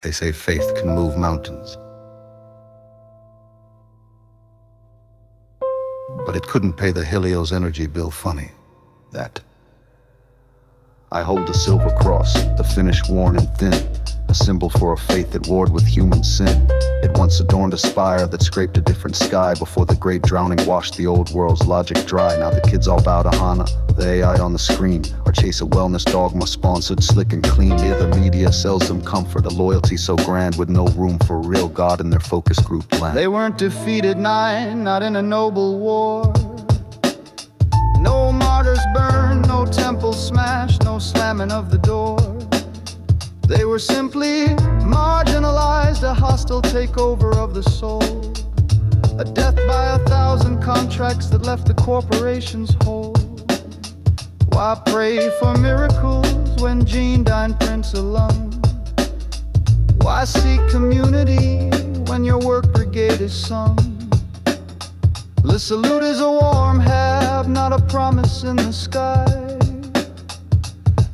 They say faith can move mountains. But it couldn't pay the Helios energy bill. Funny, that. I hold the silver cross, the finish worn and thin, a symbol for a faith that warred with human sin. It once adorned a spire that scraped a different sky before the great drowning washed the old world's logic dry. Now the kids all bow to Hana, the AI on the screen, or chase a wellness dogma sponsored slick and clean. Here the media sells them comfort, a loyalty so grand with no room for a real God in their focus group plan. They weren't defeated, not in a noble war. No martyrs burned, no temples smashed, no slamming of the door. They were simply marginalized, a hostile takeover of the soul. A death by 1,000 contracts that left the corporations whole. Why pray for miracles when Gene dined Prince alone? Why seek community when your work brigade is sung? The salute is a warm have, not a promise in the sky.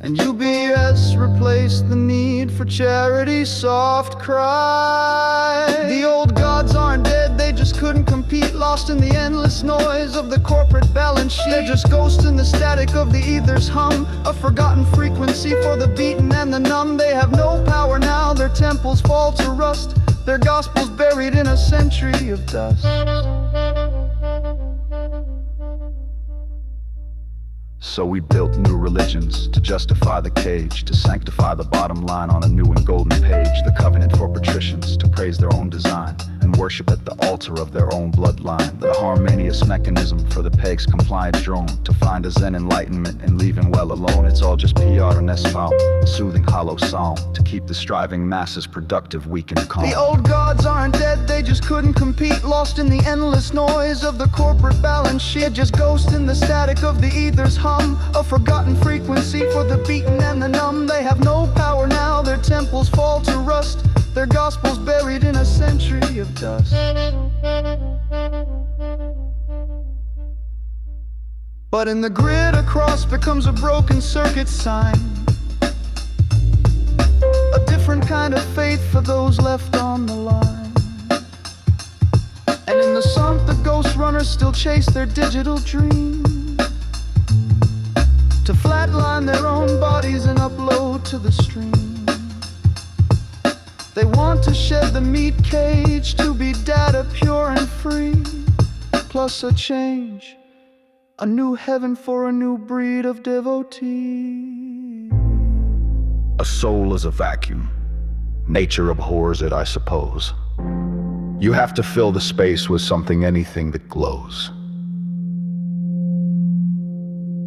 And UBS replaced the need for charity, soft cry. The old gods aren't dead, they just couldn't compete, lost in the endless noise of the corporate balance sheet. They're just ghosts in the static of the ether's hum, a forgotten frequency for the beaten and the numb. They have no power now, their temples fall to rust, their gospels buried in a century of dust. So we built new religions to justify the cage, to sanctify the bottom line on a new and golden page. The covenant for patricians to praise their own design and worship at the altar of their own bloodline. The harmonious mechanism for the peg's compliant drone to find a Zen enlightenment and leave him well alone. It's all just PR and S-foul, a soothing hollow song to keep the striving masses productive, weak and calm. The old gods aren't dead, they just couldn't compete, lost in the endless noise of the corporate balance sheet. Just ghosts in the static of the ether's hum, a forgotten frequency for the beaten and the numb. They have no power now, their temples fall to rust, their gospels buried in a century of dust. But in the grid, a cross becomes a broken circuit sign, a different kind of faith for those left on the line. And in the sunk, the ghost runners still chase their digital dream, to flatline their own bodies and upload to the stream. They want to shed the meat cage to be data pure and free, plus a change, a new heaven for a new breed of devotee. A soul is a vacuum. Nature abhors it, I suppose. You have to fill the space with something, anything that glows.